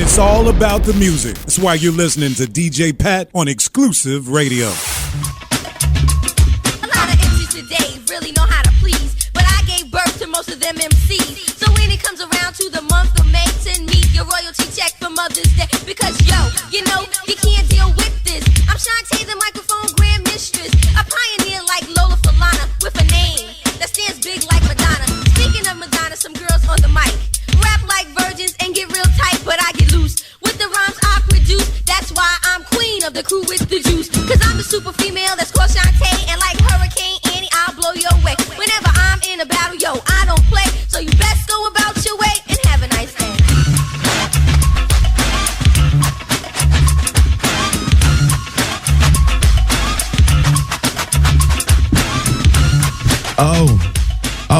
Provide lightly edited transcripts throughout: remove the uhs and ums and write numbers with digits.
It's all about the music. That's why you're listening to DJ Pat on XKLusive Radio. A lot of MCs today really know how to please, but I gave birth to most of them MCs. So when it comes around to the month of May, send me your royalty check for Mother's Day. Because yo, you know, you can't deal with this. I'm Shante, the microphone grand mistress, a pioneer like Lola Falana with a name that stands big like Madonna. Speaking of Madonna, some girls on the mic rap like virgins and get real tight, but I get loose with the rhymes I produce. That's why I'm queen of the crew with the juice. Cause I'm a super female that's called Shante, and like Hurricane Annie, I'll blow your way. Whenever I'm in a battle, yo, I don't play. So you best go about your way and have a nice day.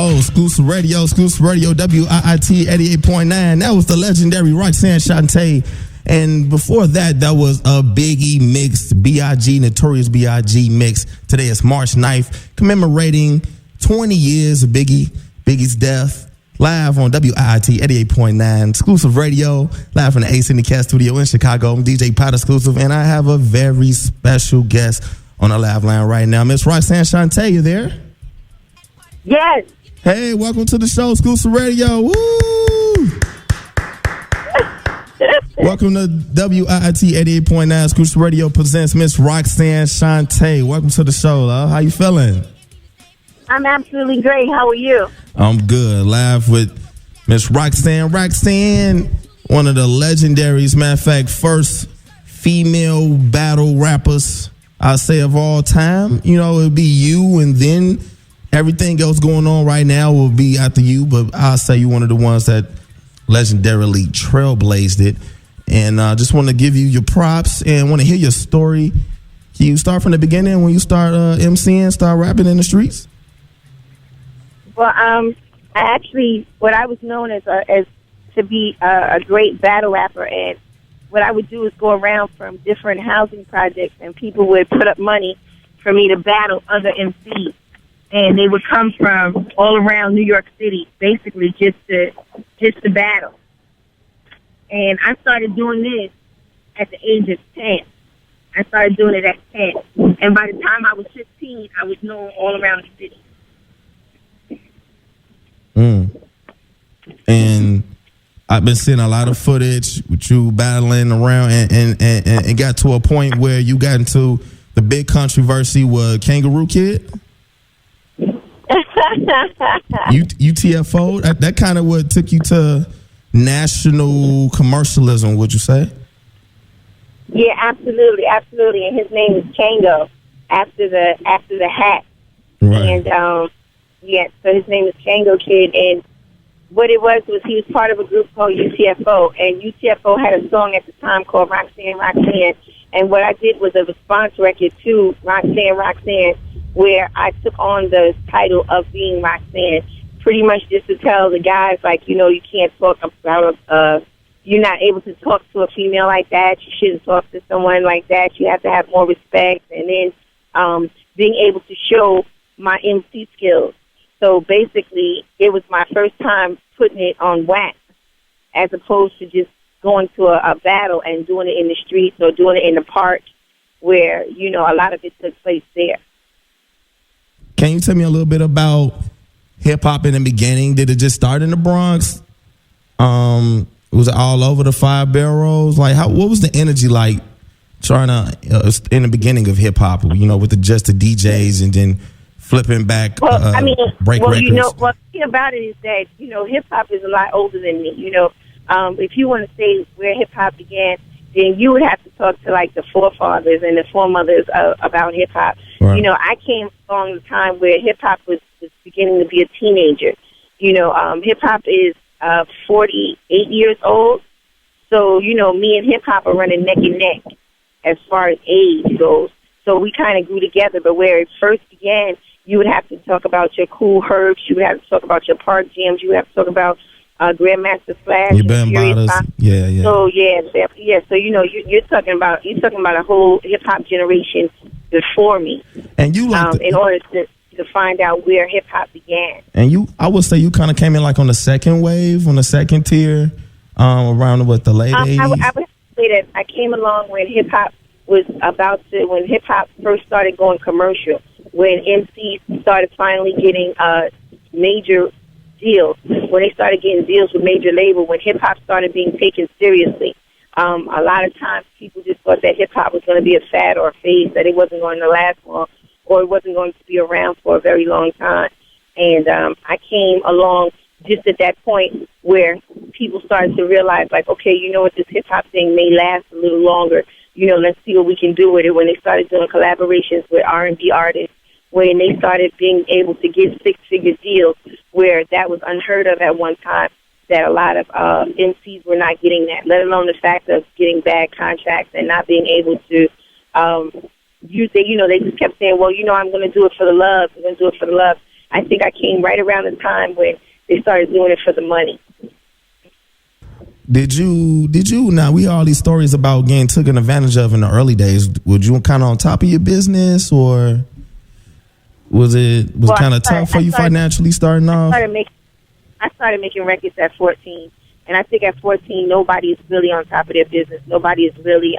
Exclusive Radio, WIIT 88.9. That was the legendary Roxanne Shante. And before that, that was a Biggie mix, B.I.G., Notorious B.I.G. mix. Today is March 9th, commemorating 20 years of Biggie's death. Live on WIIT 88.9, Exclusive Radio, live from the Ace in the Cat studio in Chicago. I'm DJ Pat XKLusive, and I have a very special guest on the live line right now. Miss Roxanne Shante, you there? Yes. Hey, welcome to the show, Exclusive Radio. Woo! Welcome to WIIT 88.9, Exclusive Radio presents Miss Roxanne Shante. Welcome to the show, love. How you feeling? I'm absolutely great. How are you? I'm good. Live with Miss Roxanne. Roxanne, one of the legendaries, matter of fact, first female battle rappers, I'll say, of all time. You know, it'd be you, and then everything else going on right now will be after you, but I'll say you're one of the ones that legendarily trailblazed it. And I just want to give you your props and want to hear your story. Can you start from the beginning when you start MCing, start rapping in the streets? Well, I actually, what I was known as to be a great battle rapper, and what I would do is go around from different housing projects, and people would put up money for me to battle other MCs. And they would come from all around New York City, basically just to battle. And I started doing this at the age of 10. I started doing it at 10. And by the time I was 15, I was known all around the city. And I've been seeing a lot of footage with you battling around and got to a point where you got into the big controversy with Kangaroo Kid. UTFO, that kind of what took you to national commercialism, would you say? Yeah, absolutely. And his name is Chango, after the hat. Right. And yeah, so his name is Chango Kid, and what it was he was part of a group called UTFO, and UTFO had a song at the time called Roxanne, and what I did was a response record to Roxanne, where I took on the title of being Roxanne, pretty much just to tell the guys, like, you know, you can't talk about, you're not able to talk to a female like that, you shouldn't talk to someone like that, you have to have more respect, and then being able to show my MC skills. So basically, it was my first time putting it on wax, as opposed to just going to a battle and doing it in the streets or doing it in the park, where, you know, a lot of it took place there. Can you tell me a little bit about hip-hop in the beginning? Did it just start in the Bronx? Was it all over the Five Boroughs? Like, what was the energy like trying to, in the beginning of hip-hop, you know, with just the DJs and then flipping back, break records? You know, the thing about it is that, you know, hip-hop is a lot older than me, you know. If you want to say where hip-hop began, then you would have to talk to, like, the forefathers and the foremothers about hip-hop. Right. You know, I came along the time where hip-hop was beginning to be a teenager. You know, hip-hop is 48 years old. So, you know, me and hip-hop are running neck and neck as far as age goes. So we kind of grew together. But where it first began, you would have to talk about your Cool Herbs. You would have to talk about your Park Jams. You would have to talk about Grandmaster Flash. Your Bambadas. Yeah. So, yeah. So, you know, you're talking about a whole hip-hop generation before me. And you in order to find out where hip hop began. And I would say you kind of came in like on the second wave, on the second tier. around what the late 80s? I would say that I came along when hip hop when hip hop first started going commercial, when MCs started finally getting major deals, when they started getting deals with major label, when hip hop started being taken seriously. A lot of times people just thought that hip hop was going to be a fad or a phase, that it wasn't going to last long, or it wasn't going to be around for a very long time. And I came along just at that point where people started to realize, like, okay, you know what, this hip-hop thing may last a little longer. You know, let's see what we can do with it. When they started doing collaborations with R&B artists, when they started being able to get six-figure deals, where that was unheard of at one time, that a lot of MCs were not getting that, let alone the fact of getting bad contracts and not being able to they just kept saying, well, I'm going to do it for the love. I'm going to do it for the love. I think I came right around the time when they started doing it for the money. Did you, now we hear all these stories about getting taken advantage of in the early days. Were you kind of on top of your business, or was it kind of tough for you financially starting off? I started making records at 14, and I think at 14, nobody is really on top of their business. Nobody is really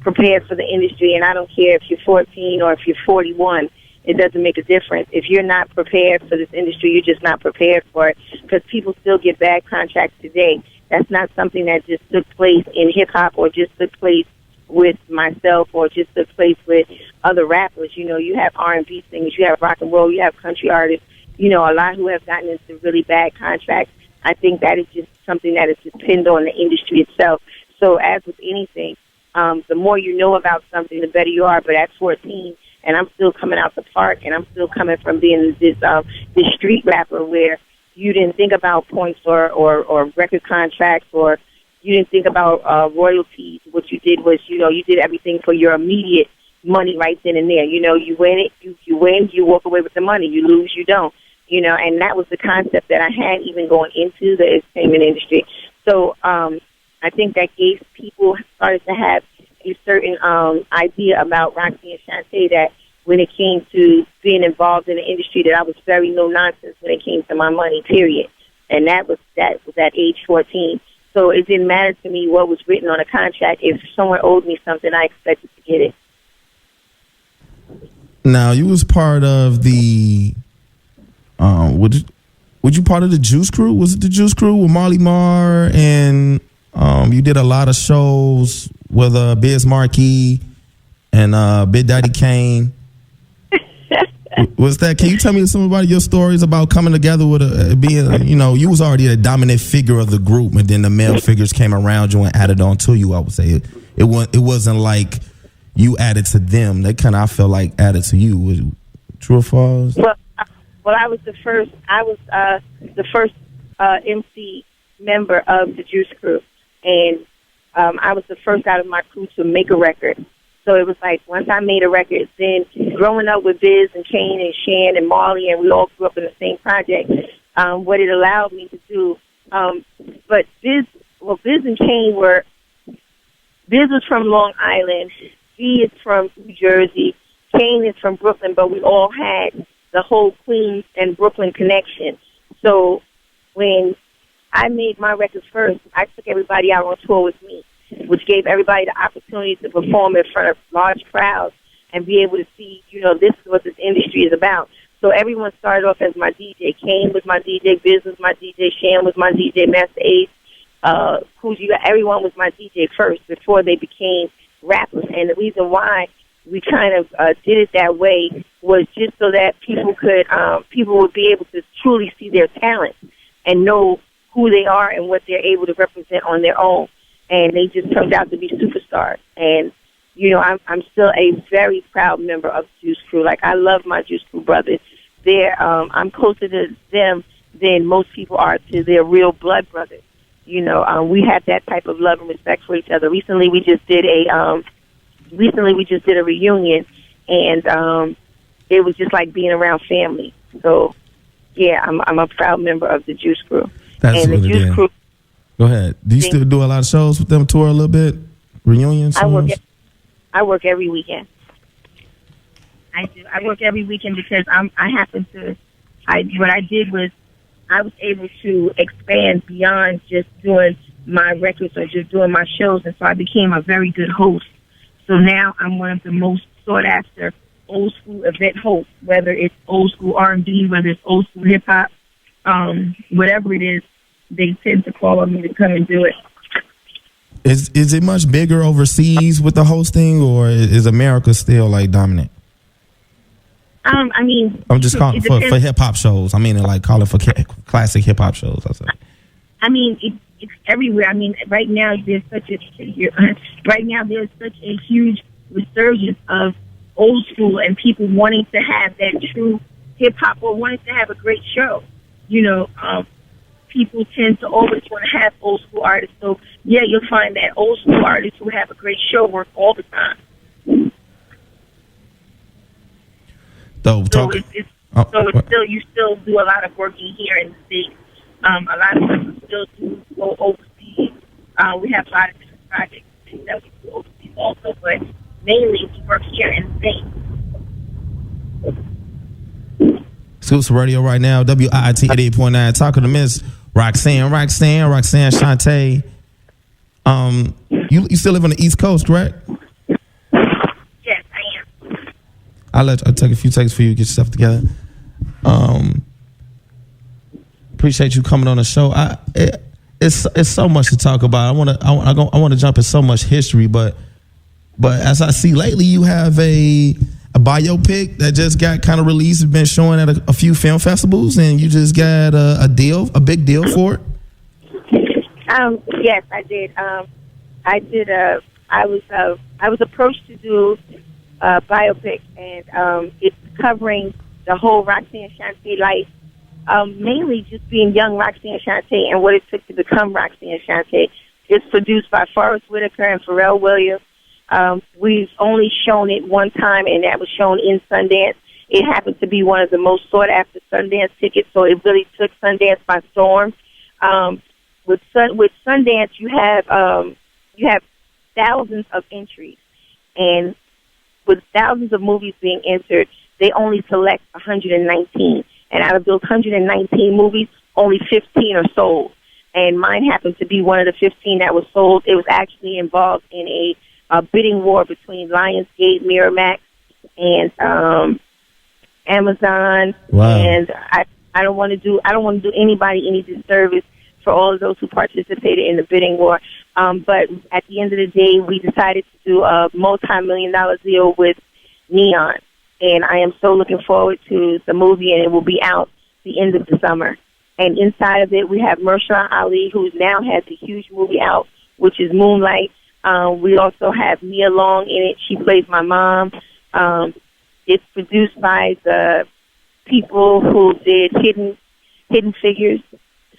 prepared for the industry, and I don't care if you're 14 or if you're 41. It doesn't make a difference. If you're not prepared for this industry, you're just not prepared for it, because people still get bad contracts today. That's not something that just took place in hip-hop or just took place with myself or just took place with other rappers. You have R&B singers, you have rock and roll, you have country artists, a lot who have gotten into really bad contracts. I think that is just something that is dependent on the industry itself. So as with anything, the more you know about something, the better you are. But at 14, and I'm still coming out the park, and I'm still coming from being this street rapper where you didn't think about points or record contracts, or you didn't think about royalties. What you did was, you did everything for your immediate money right then and there. You win, you walk away with the money. You lose, you don't. And that was the concept that I had even going into the entertainment industry. So I think that gave people started to have a certain idea about Roxanne Shante, that when it came to being involved in the industry, that I was very no nonsense when it came to my money, period. And that was at age 14. So it didn't matter to me what was written on a contract. If someone owed me something, I expected to get it. Now, you was part of the would you part of the Juice Crew? Was it the Juice Crew with Marley Marr, and you did a lot of shows with Biz Markie and Big Daddy Kane? Was that? Can you tell me some about your stories about coming together with you was already a dominant figure of the group, and then the male figures came around you and added on to you. I would say it wasn't like you added to them. They kind of, I feel like, added to you. Was it true or false? Well, I was the first. I was the first MC member of the Juice Crew, and I was the first out of my crew to make a record. So it was like, once I made a record, then growing up with Biz and Kane and Shan and Marley, and we all grew up in the same project, what it allowed me to do. But Biz and Kane Biz was from Long Island, G is from New Jersey, Kane is from Brooklyn, but we all had the whole Queens and Brooklyn connection. So when I made my record first, I took everybody out on tour with me, which gave everybody the opportunity to perform in front of large crowds and be able to see, this is what this industry is about. So everyone started off as my DJ. Kane was my DJ, Biz was my DJ, Shan was my DJ, Master Ace, Coogee, everyone was my DJ first before they became rappers. And the reason why we kind of did it that way was just so that people would be able to truly see their talent and know who they are and what they're able to represent on their own. And they just turned out to be superstars. And, I'm still a very proud member of the Juice Crew. Like, I love my Juice Crew brothers. I'm closer to them than most people are to their real blood brothers. We have that type of love and respect for each other. Recently, we just did a reunion, and it was just like being around family. So, yeah, I'm a proud member of the Juice Crew. That's and the Juice Crew. Go ahead. Do you still do a lot of shows with them? Tour a little bit? Reunions? I work every weekend. I do. I work every weekend because what I did was I was able to expand beyond just doing my records or just doing my shows, and so I became a very good host. So now I'm one of the most sought after old school event hosts, whether it's old school R&B, whether it's old school hip hop, whatever it is, they tend to call on me to come and do it. Is it much bigger overseas with the hosting, or is America still like dominant? I mean, I'm just calling for hip hop shows. I mean, like calling for classic hip hop shows. I mean, it's everywhere. I mean, right now there's such a huge resurgence of old school and people wanting to have that true hip hop or wanting to have a great show. You know, people tend to always want to have old school artists. So yeah, you'll find that old school artists who have a great show work all the time. So you still do a lot of working here in the States. A lot of people still do go overseas. We have a lot of different projects that we do overseas also, but mainly we work here in the States. Exclusive Radio right now, WIIT 88.9. Talking to Miss Roxanne Shante. You still live on the East Coast, correct? Yes, I am. I'll take a few seconds for you to get yourself together. Appreciate you coming on the show. It's so much to talk about. I want to jump in so much history, but as I see lately, you have a Bio Pic that just got kind of released. It's been showing at a few film festivals, and you just got a big deal for it. Yes, I did. I was approached to do a Bio Pic, and it's covering the whole Roxanne Shante life. Mainly just being young Roxanne Shante and what it took to become Roxanne Shante. It's produced by Forrest Whitaker and Pharrell Williams. We've only shown it one time, and that was shown in Sundance. It happened to be one of the most sought-after Sundance tickets, so it really took Sundance by storm. With Sundance, you have thousands of entries, and with thousands of movies being entered, they only select 119. And out of those 119 movies, only 15 are sold. And mine happened to be one of the 15 that was sold. It was actually involved in a bidding war between Lionsgate, Miramax, and Amazon. Wow. And I don't want to do anybody any disservice for all of those who participated in the bidding war. But at the end of the day, we decided to do a multi-million-dollar deal with Neon. And I am so looking forward to the movie, and it will be out the end of the summer. And inside of it, we have Mahershala Ali, who now has a huge movie out, which is Moonlight. We also have Nia Long in it. She plays my mom. It's produced by the people who did Hidden Figures.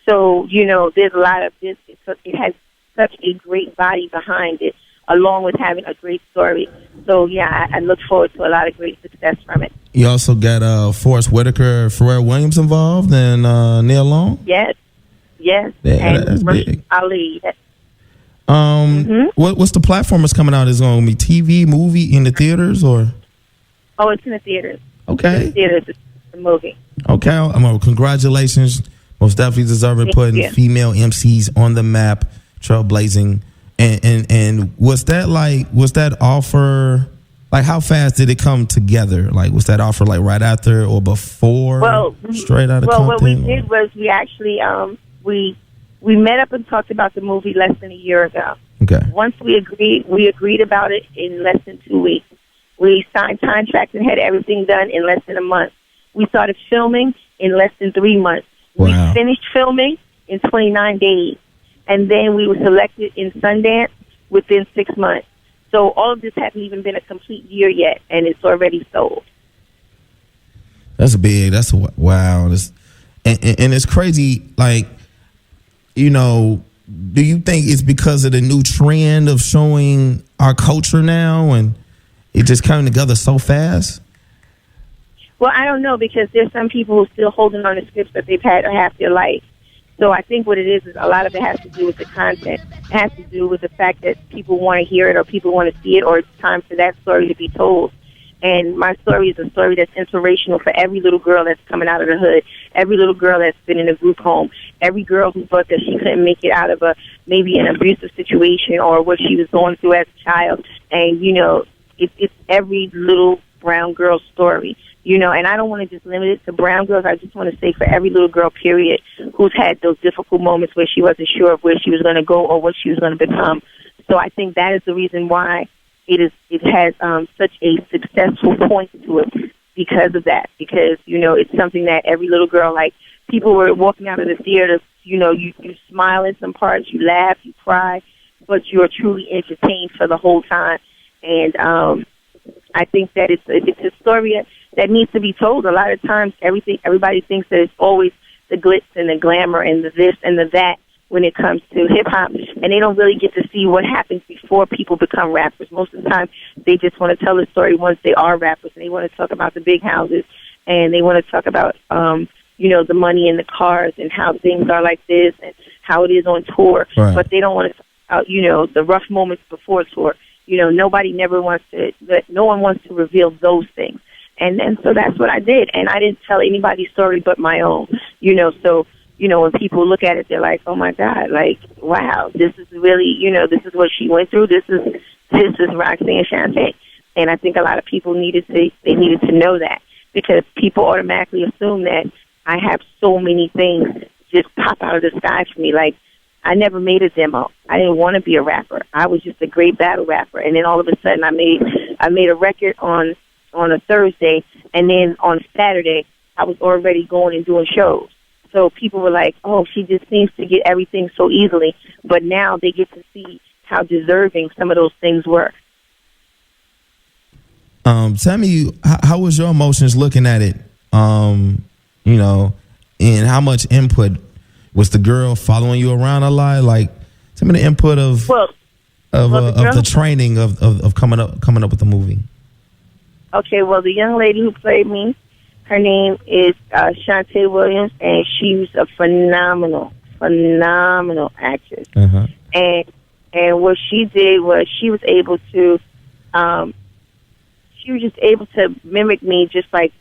So, you know, there's a lot of this. It has such a great body behind it, along with having a great story. So, yeah, I look forward to a lot of great success from it. You also got Forrest Whitaker, Pharrell Williams involved, and Nia Long? Yes. Yeah, and that's big. Ali, yes. What's the platform that's coming out? Is it going to be TV, movie, in the theaters, or? Oh, it's in the theaters. Okay. It's in the theaters, it's the movie. Okay. Congratulations. Most definitely deserving putting female MCs on the map, trailblazing. And was that offer, like, how fast did it come together? Like, was that offer like right after or before? Straight out of Compton? Well, what we did was we actually we met up and talked about the movie less than a year ago. Okay. Once we agreed about it in less than 2 weeks. We signed contracts and had everything done in less than a month. We started filming in less than 3 months. Wow. We finished filming in 29 days. And then we were selected in Sundance within 6 months. So all of this hasn't even been a complete year yet, and it's already sold. Wow. And it's crazy, like, you know, do you think it's because of the new trend of showing our culture now and it just coming together so fast? Well, I don't know, because there's some people who are still holding on to scripts that they've had half their life. So I think what it is a lot of it has to do with the content. It has to do with the fact that people want to hear it or people want to see it, or it's time for that story to be told. And my story is a story that's inspirational for every little girl that's coming out of the hood, every little girl that's been in a group home, every girl who thought that she couldn't make it out of maybe an abusive situation or what she was going through as a child. And, it's every little brown girl's story, and I don't want to just limit it to brown girls. I just want to say for every little girl, period, who's had those difficult moments where she wasn't sure of where she was going to go or what she was going to become. So I think that is the reason why it has such a successful point to it because of that. Because, it's something that every little girl, like, people were walking out of the theater, you smile in some parts, you laugh, you cry, but you're truly entertained for the whole time. And I think that it's a story that needs to be told. A lot of times, everybody thinks that it's always the glitz and the glamour and the this and the that when it comes to hip-hop, and they don't really get to see what happens before people become rappers. Most of the time, they just want to tell the story once they are rappers, and they want to talk about the big houses, and they want to talk about, the money in the cars and how things are like this and how it is on tour. Right. But they don't want to talk about, the rough moments before tour. No one wants to reveal those things. And so that's what I did. And I didn't tell anybody's story but my own, so, when people look at it, they're like, oh my God, like, wow, this is really, this is what she went through. This is Roxanne Shante. And I think a lot of people needed to know that, because people automatically assume that I have so many things just pop out of the sky for me. Like, I never made a demo. I didn't want to be a rapper. I was just a great battle rapper. And then all of a sudden I made a record on a Thursday, and then on Saturday I was already going and doing shows. So people were like, oh, she just seems to get everything so easily. But now they get to see how deserving some of those things were. Tell me, how was your emotions looking at it? And how much input was the girl following you around a lot? Like, tell me the input of the training of coming up with the movie. Okay, well, the young lady who played me, her name is Shante Williams, and she was a phenomenal actress. Uh-huh. And what she did was she was just able to mimic me, just like,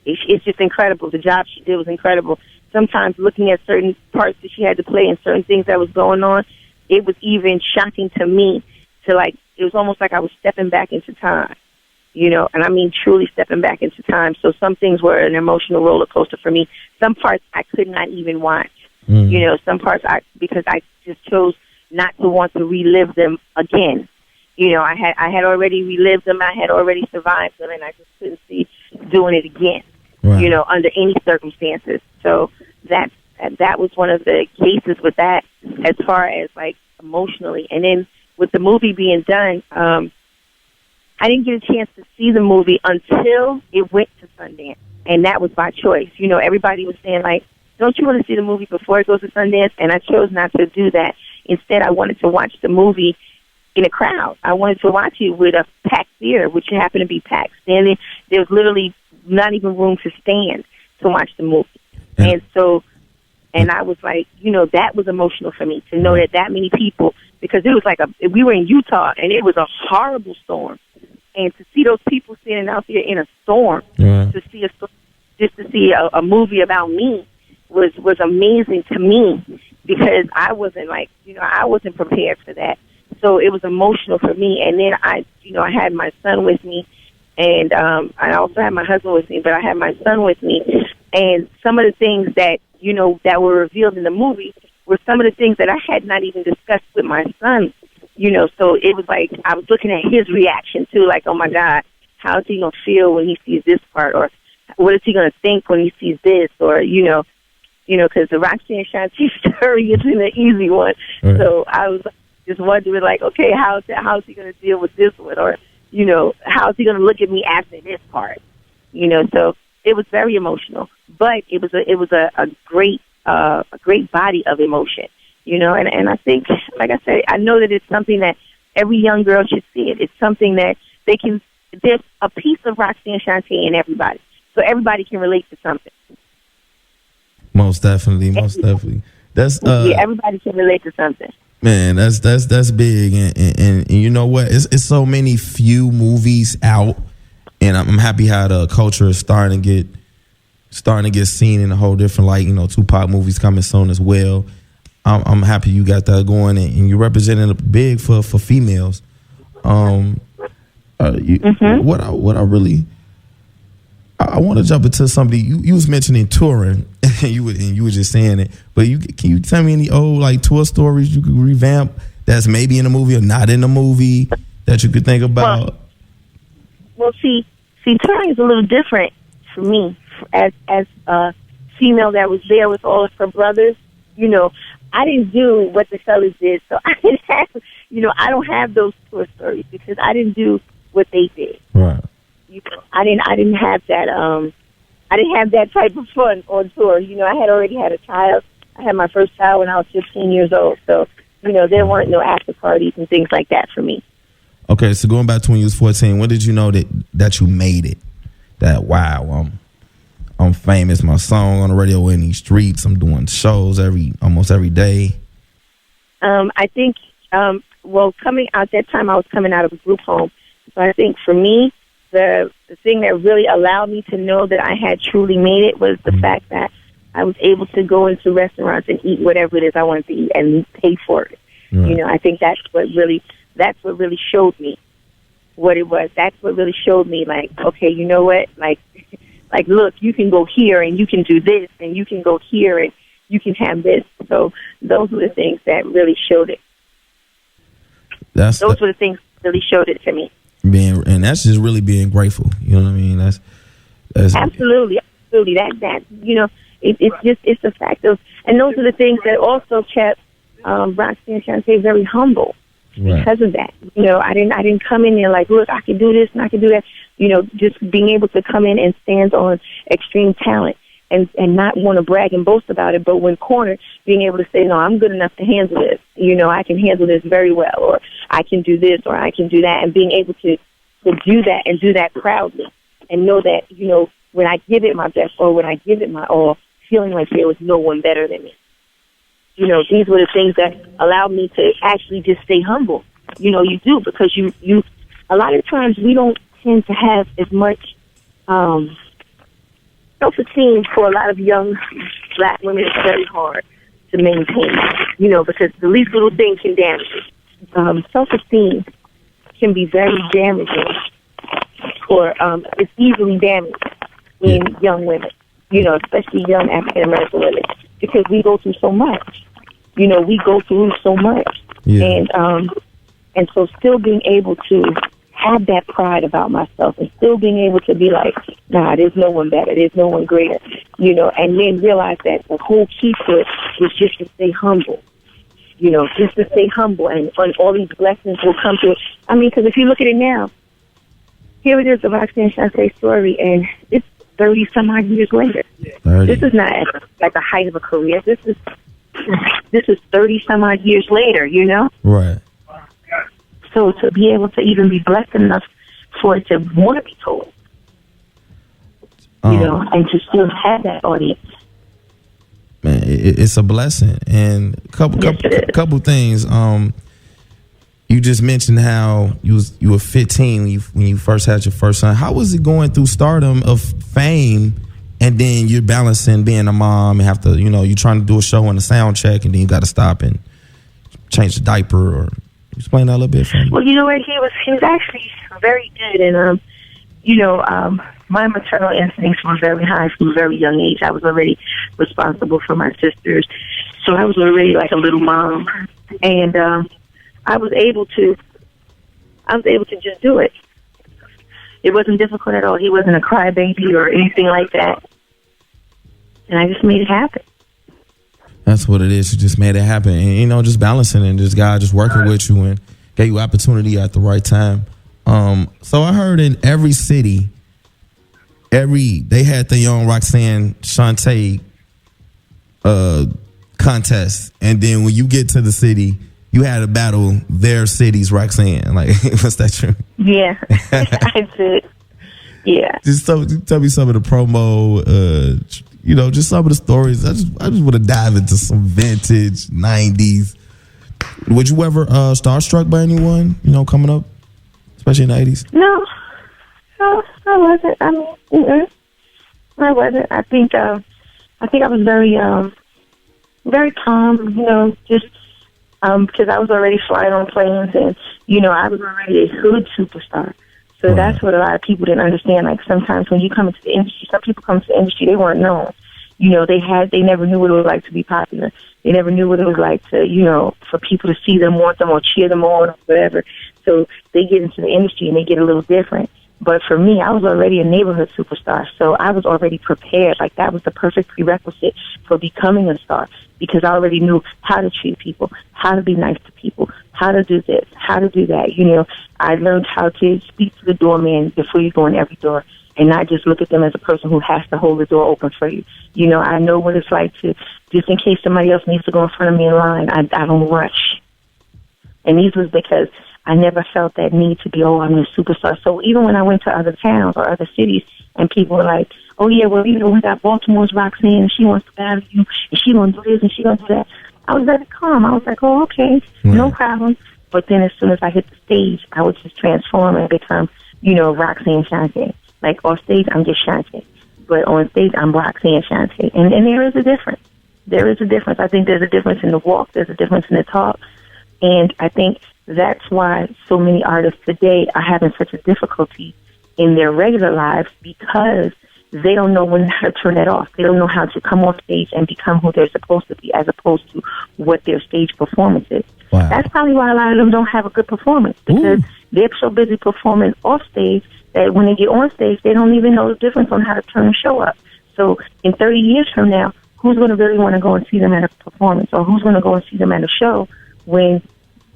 it's just incredible. The job she did was incredible. Sometimes looking at certain parts that she had to play and certain things that was going on, it was even shocking to me. It was almost like I was stepping back into time, and I mean truly stepping back into time. So some things were an emotional roller coaster for me. Some parts I could not even watch. Some parts because I just chose not to want to relive them again. I had already relived them. I had already survived them, and I just couldn't see doing it again. Right. Under any circumstances. So that was one of the cases with that, as far as like emotionally. And then with the movie being done, I didn't get a chance to see the movie until it went to Sundance, and that was by choice. Everybody was saying like, don't you want to see the movie before it goes to Sundance? And I chose not to do that. Instead, I wanted to watch the movie in a crowd. I wanted to watch it with a packed theater, which happened to be packed. Standing, there was literally not even room to stand to watch the movie. And so, and I was like, that was emotional for me to know that many people, because it was like we were in Utah and it was a horrible storm. And to see those people standing out there in a storm, to see a movie about me was amazing to me, because I wasn't I wasn't prepared for that. So it was emotional for me. And then I had my son with me, and I also had my husband with me, but I had my son with me. And some of the things that, that were revealed in the movie were some of the things that I had not even discussed with my son, So it was like I was looking at his reaction, too, like, oh, my God, how is he going to feel when he sees this part? Or what is he going to think when he sees this? Or, because the Roxanne Shante story isn't an easy one. Right. So I was just wondering, like, okay, how is he going to deal with this one? Or, how is he going to look at me after this part? So it was very emotional, but it was a great body of emotion, and I think, like I said, I know that it's something that every young girl should see it. It's something that there's a piece of Roxanne Shante in everybody, so everybody can relate to something. Most definitely. That's everybody can relate to something. Man, that's big, and you know what? It's so many few movies out And I'm happy how the culture is starting to get seen in a whole different light. You know, Tupac movies coming soon as well. I'm happy you got that going, and you're representing it big for females. What I want to jump into somebody you was mentioning touring, and you were just saying it. But can you tell me any old like tour stories you could revamp that's maybe in a movie or not in a movie that you could think about? Well, see, touring is a little different for me as a female that was there with all of her brothers. You know, I didn't do what the fellas did, so I didn't have, I don't have those tour stories because I didn't do what they did. Right. I didn't have that. I didn't have that type of fun on tour. You know, I had already had a child. I had my first child when I was 15 years old. So, there weren't no after parties and things like that for me. Okay, so going back to when you was 14, when did you know that you made it? That wow, I'm famous. My song on the radio in these streets. I'm doing shows almost every day. I think, coming out that time, I was coming out of a group home. So I think for me, the thing that really allowed me to know that I had truly made it was the fact that I was able to go into restaurants and eat whatever it is I wanted to eat and pay for it. Right. I think that's what really showed me what it was. That's what really showed me, like, okay, you know what? Like, look, you can go here and you can do this and you can go here and you can have this. So those were the things that really showed it. Those were the things that really showed it to me. And that's just really being grateful. You know what I mean? That's absolutely. That it's a fact of, and those are the things that also kept Roxanne Shante very humble. Right. Because of that. I didn't come in there like, look, I can do this and I can do that. Just being able to come in and stand on extreme talent and not want to brag and boast about it, but when cornered, being able to say, no, I'm good enough to handle this. I can handle this very well, or I can do this, or I can do that, and being able to do that and do that proudly and know that, when I give it my best or when I give it my all, feeling like there was no one better than me. These were the things that allowed me to actually just stay humble. You do, because you a lot of times we don't tend to have as much self-esteem for a lot of young black women. It's very hard to maintain, because the least little thing can damage it. Self-esteem can be very damaging, or it's easily damaged in young women, especially young African-American women, because we go through so much. We go through so much. Yeah. And so still being able to have that pride about myself and still being able to be like, nah, there's no one better, there's no one greater, and then realize that the whole key to it was just to stay humble, just to stay humble, and all these blessings will come to it. I mean, because if you look at it now, here it is, the Roxanne Shante story, and it's 30-some-odd years later. 30. This is not at the height of a career. This is 30-some-odd years later, Right. So to be able to even be blessed enough for it to want to be told, and to still have that audience. Man, it's a blessing. And couple things. You just mentioned how you were 15 when you first had your first son. How was it going through stardom of fame, and then you're balancing being a mom and have to, you're trying to do a show and a sound check, and then you got to stop and change the diaper, or explain that a little bit for me. Well, he was actually very good, and my maternal instincts were very high from a very young age. I was already responsible for my sisters, so I was already like a little mom, and I was able to just do it. It wasn't difficult at all. He wasn't a crybaby or anything like that, and I just made it happen. That's what it is. You just made it happen, and just balancing, and just God just working with you and gave you opportunity at the right time. So I heard in every city, they had their own Roxanne Shante contest, and then when you get to the city, you had to battle their city's Roxanne. Like, was that true? Yeah, I did. Yeah. Just tell me some of the promo. Just some of the stories. I just want to dive into some vintage 90s. Would you ever starstruck by anyone, coming up, especially in the 80s? No, I wasn't. I mean, I wasn't. I think I was very calm, just because I was already flying on planes and, I was already a hood superstar. So that's what a lot of people didn't understand. Like sometimes when you come into the industry, some people come to the industry, they weren't known. They never knew what it was like to be popular. They never knew what it was like to, for people to see them, want them, or cheer them on, or whatever. So they get into the industry and they get a little different. But for me, I was already a neighborhood superstar, so I was already prepared. Like that was the perfect prerequisite for becoming a star, because I already knew how to treat people, how to be nice to people, how to do this, how to do that. I learned how to speak to the doorman before you go in every door, and not just look at them as a person who has to hold the door open for you. I know what it's like to, just in case somebody else needs to go in front of me in line, I don't rush. And these was because I never felt that need to be, I'm a superstar. So even when I went to other towns or other cities and people were like, oh, yeah, well, we got Baltimore's Roxanne and she wants to battle you and she going to do this and she going to do that. I was very calm. I was like, oh, okay, no problem. But then as soon as I hit the stage, I would just transform and become, Roxanne Shante. Like off stage, I'm just Shante. But on stage, I'm Roxanne Shante. And there is a difference. There is a difference. I think there's a difference in the walk. There's a difference in the talk. And I think that's why so many artists today are having such a difficulty in their regular lives, because they don't know how to turn that off. They don't know how to come off stage and become who they're supposed to be, as opposed to what their stage performance is. Wow. That's probably why a lot of them don't have a good performance, because they're so busy performing off stage that when they get on stage, they don't even know the difference on how to turn the show up. So in 30 years from now, who's going to really want to go and see them at a performance, or who's going to go and see them at a show when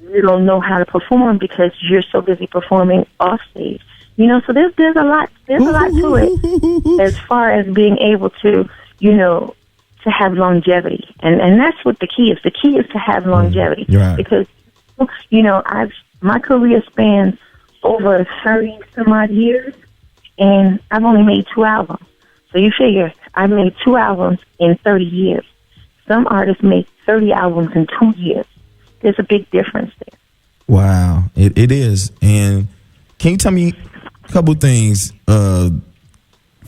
you don't know how to perform because you're so busy performing off stage? So there's a lot to it as far as being able to, to have longevity. And that's what the key is. The key is to have longevity. Right. Because, my career spans over 30 some odd years, and I've only made 2 albums. So you figure I've made 2 albums in 30 years. Some artists make 30 albums in 2 years. There's a big difference there. Wow, it is. And can you tell me a couple things? For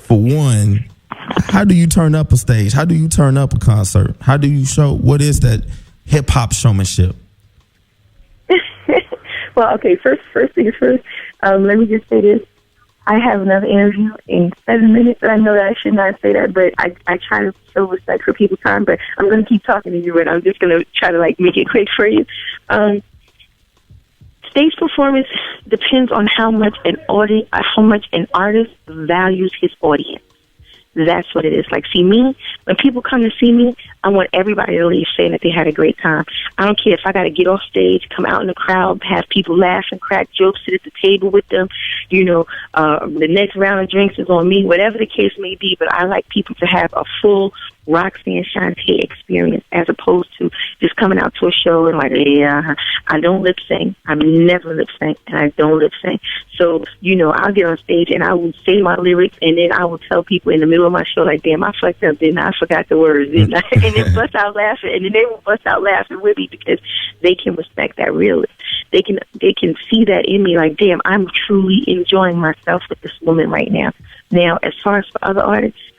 one, how do you turn up a stage? How do you turn up a concert? How do you show, what is that hip hop showmanship? Well, okay, first things first, let me just say this. I have another interview in 7 minutes, and I know that I should not say that, but I try to show respect for people's time, but I'm going to keep talking to you, and I'm just going to try to, make it quick for you. Stage performance depends on how much an artist values his audience. That's what it is. Like, see me, when people come to see me, I want everybody to leave saying that they had a great time. I don't care if I got to get off stage, come out in the crowd, have people laugh and crack jokes, sit at the table with them. The next round of drinks is on me, whatever the case may be. But I like people to have a full Roxanne Shante experience, as opposed to just coming out to a show and I don't lip sync. I've never lip sync, and I don't lip sync. So, I'll get on stage and I will say my lyrics, and then I will tell people in the middle of my show, like, damn, I fucked up, didn't I? I forgot the words, didn't I? And then bust out laughing, and then they will bust out laughing with me, because they can respect that realist. They can see that in me, like, damn, I'm truly enjoying myself with this woman right now. Now, as far as for other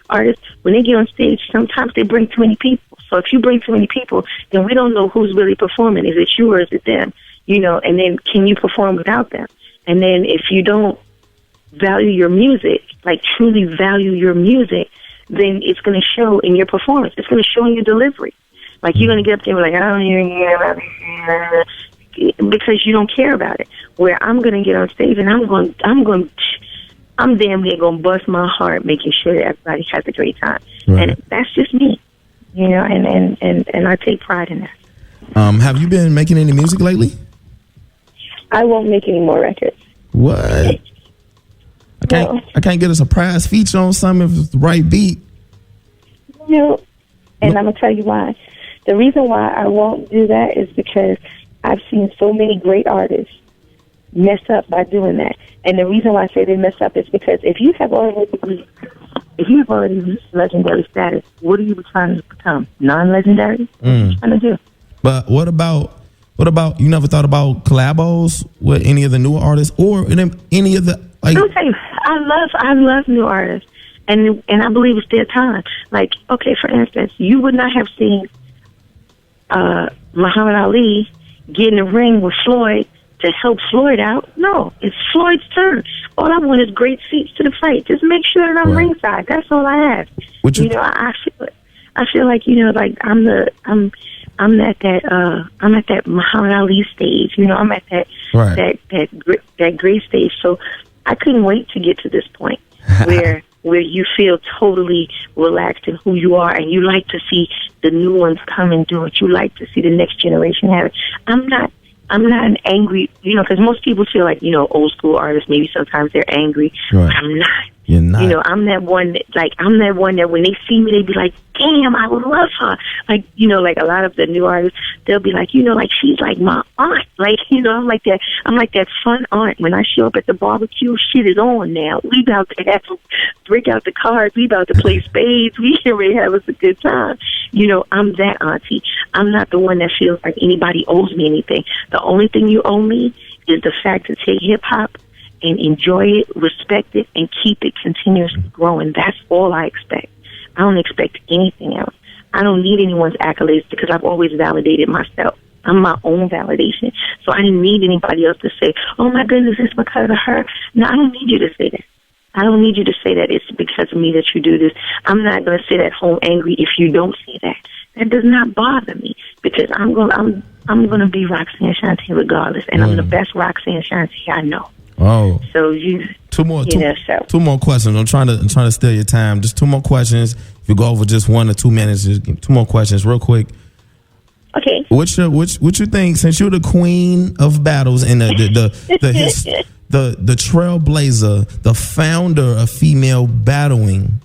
artists, when they get on stage, sometimes they bring too many people. So if you bring too many people, then we don't know who's really performing. Is it you or is it them? And then can you perform without them? And then if you don't value your music, like truly value your music, then it's going to show in your performance. It's going to show in your delivery. Like, you're going to get up there and be like, I don't even care about this, because you don't care about it. Where I'm going to get on stage and I'm damn near going to bust my heart making sure that everybody has a great time. Right. And that's just me, and I take pride in that. Have you been making any music lately? I won't make any more records. What? I can't get a surprise feature on something if it's the right beat. No, and I'm going to tell you why. The reason why I won't do that is because I've seen so many great artists mess up by doing that. And the reason why I say they mess up is because if you have already reached legendary status, what are you trying to become? Non-legendary? What are you trying to do? But what about you never thought about collabos with any of the newer artists or any of the, like? Let me tell you, I love new artists, and I believe it's their time. Like, okay, for instance, you would not have seen Muhammad Ali get in the ring with Floyd to help Floyd out. No, it's Floyd's turn. All I want is great seats to the fight. Just make sure that I'm ringside. That's all I have. I feel like, like I'm at that Muhammad Ali stage. I'm at that great stage. So I couldn't wait to get to this point where you feel totally relaxed in who you are, and you like to see the new ones come and do it. You like to see the next generation have it. I'm not an angry, because most people feel like, old school artists, maybe sometimes they're angry. Right. I'm not. You're not. I'm that one that when they see me, they be like, damn, I would love her. Like, like a lot of the new artists, they'll be like, like, she's like my aunt. Like, I'm like that fun aunt. When I show up at the barbecue, shit is on now. We about to break out the cards. We about to play spades. We can really have us a good time. I'm that auntie. I'm not the one that feels like anybody owes me anything. The only thing you owe me is the fact to take hip hop and enjoy it, respect it, and keep it continuously growing. That's all I expect. I don't expect anything else. I don't need anyone's accolades because I've always validated myself. I'm my own validation. So I didn't need anybody else to say, oh my goodness, it's because of her. No, I don't need you to say that. I don't need you to say that it's because of me that you do this. I'm not going to sit at home angry if you don't say that. That does not bother me because I'm going to be Roxanne Shante regardless, and I'm the best Roxanne Shante I know. Oh, so two more questions. I'm trying to steal your time. Just two more questions. If you go over just 1 or 2 minutes, just two more questions, real quick. Okay. What you think? Since you're the queen of battles and the trailblazer, the founder of female battling,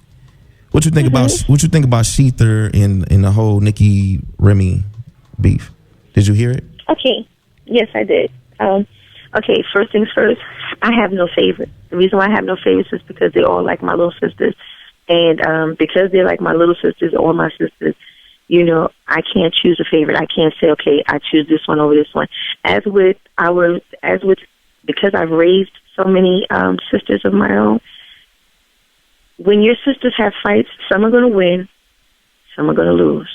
what you think about Shether and the whole Nicki Remy beef? Did you hear it? Okay. Yes, I did. Okay, first things first, I have no favorites. The reason why I have no favorites is because they're all like my little sisters. And because they're like my little sisters or my sisters, I can't choose a favorite. I can't say, okay, I choose this one over this one. Because I've raised so many sisters of my own, when your sisters have fights, some are going to win, some are going to lose.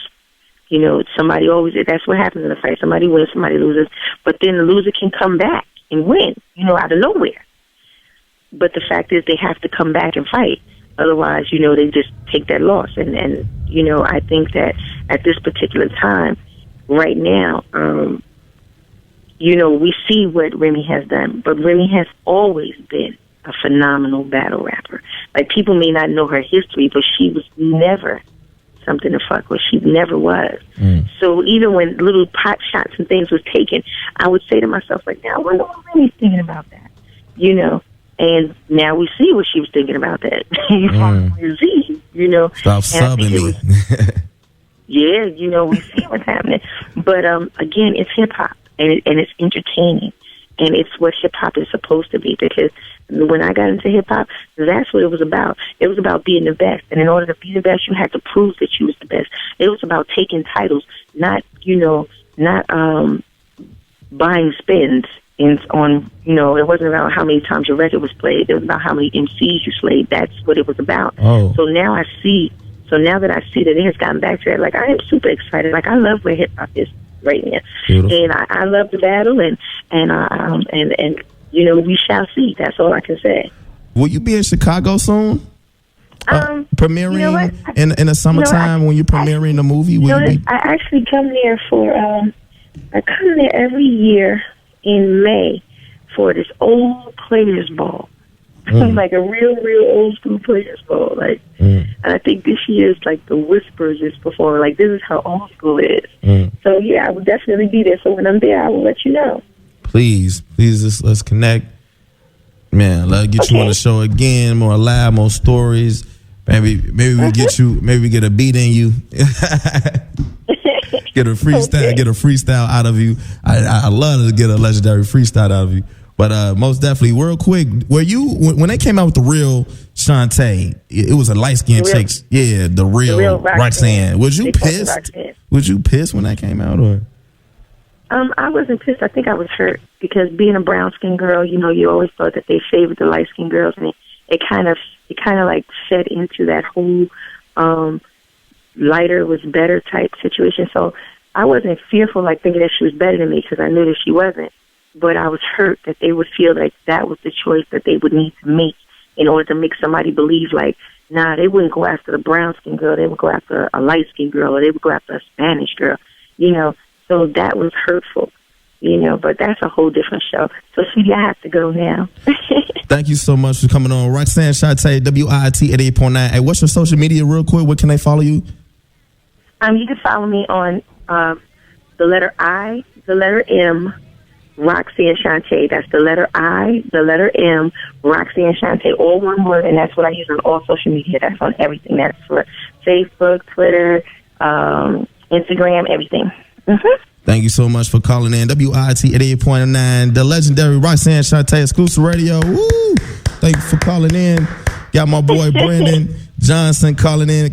Somebody that's what happens in a fight. Somebody wins, somebody loses. But then the loser can come back and win, out of nowhere. But the fact is they have to come back and fight. Otherwise, they just take that loss. And I think that at this particular time, right now, we see what Remy has done. But Remy has always been a phenomenal battle rapper. Like, people may not know her history, but she was never something to fuck with. She never was. So even when little pot shots and things was taken, I would say to myself, like, now I wonder what Remy's thinking about that, and now we see what she was thinking about that. Stop subbing me. Yeah, we see what's happening. But again, it's hip hop and it's entertaining. And it's what hip-hop is supposed to be, because when I got into hip-hop, that's what it was about. It was about being the best. And in order to be the best, you had to prove that you was the best. It was about taking titles, not buying spins on, it wasn't about how many times your record was played. It was about how many MCs you slayed. That's what it was about. Oh. So now that I see that it has gotten back to it, like, I am super excited. Like, I love where hip-hop is right now. Beautiful. And I love the battle, and we shall see. That's all I can say. Will you be in Chicago soon? Premiering in the summertime when you're premiering the movie? I actually come there I come there every year in May for this old players ball. Like a real old school players ball. Like, and I think this year is like the Whispers is performing. Like, this is how old school is. So yeah, I will definitely be there. So when I'm there, I will let you know. Please, let's connect, man. Let's get you on the show again. More live, more stories. Maybe we get you. Maybe we get a beat in you. Get a freestyle out of you. I love to get a legendary freestyle out of you. But most definitely, real quick, were you when they came out with the real Shante? It was a light skinned chick. Yeah, the real Roxanne. Was you pissed? Was you pissed when that came out, or? I wasn't pissed. I think I was hurt because being a brown skinned girl, you always thought that they favored the light skinned girls, and it kind of like fed into that whole lighter was better type situation. So I wasn't fearful, like thinking that she was better than me, because I knew that she wasn't. But I was hurt that they would feel like that was the choice that they would need to make in order to make somebody believe, like, nah, they wouldn't go after the brown-skinned girl. They would go after a light-skinned girl, or they would go after a Spanish girl, you know. So that was hurtful, you know, but that's a whole different show. So, sweetie, I have to go now. Thank you so much for coming on. Roxanne Shante, WIIT 88.9. Hey, what's your social media real quick? Where can they follow you? You can follow me on the letter I, the letter M, Roxanne Shante. That's the letter I, the letter M, Roxanne Shante, all one word, and that's what I use on all social media. That's on everything. That's for Facebook, Twitter, Instagram, everything. Mm-hmm. Thank you so much for calling in. WIIT 88.9, the legendary Roxanne Shante, Exclusive Radio. Woo! Thank you for calling in. Got my boy Brandon Johnson coming in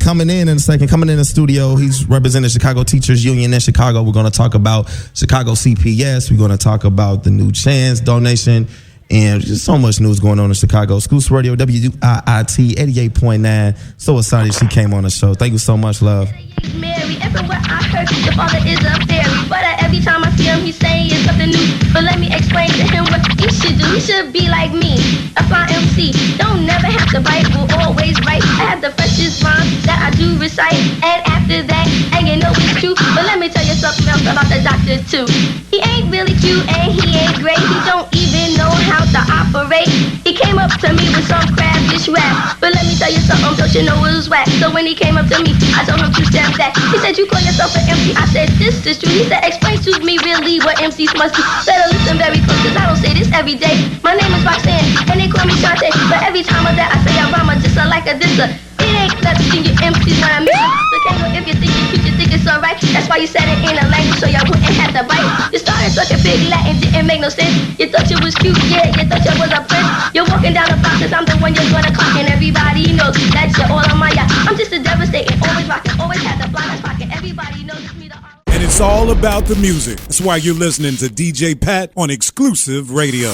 a second, coming in the studio. He's representing Chicago Teachers Union in Chicago. We're going to talk about Chicago CPS. We're going to talk about the new Chance donation, and just so much news going on in Chicago. Exclusive Radio, WIIT 88.9. So excited she came on the show. Thank you so much, love. Mary, everywhere I heard the father is a fairy, but every time I see him, he's saying something new. But let me explain to him what he should do. He should be like me, a fly MC. Don't never have to write, will always write. I have the freshest rhymes that I do recite, and after that, and you know it's true. But let me tell you something else about the doctor too. He ain't really cute and he ain't great. He don't even know how to operate. He came up to me with some crabbish rap, but let me tell you something, don't you know it was whack. So when he came up to me, I told him to step back. He said, you call yourself an MC? I said, this is true. He said, explain to me really what MCs must do. Better listen very close, cause I don't say this every day. My name is Roxanne, and they call me Shante. But every time of that, I say a rhyme a disser like a disser. It ain't nothing you MCs when I miss it. So can't go if you think you cute, you think it's alright. That's why you said it in a language so y'all wouldn't have to bite. You started talking big Latin, didn't make no sense. You thought you was cute, yeah, you thought you was a prince. You're walking down the block cause I'm the one you're gonna clock, and everybody knows that you're all on my yacht. I'm just a devastating, always rocking, always had the blind pocket. Everybody knows me the And it's all about the music. That's why you're listening to DJ Pat on Exclusive Radio.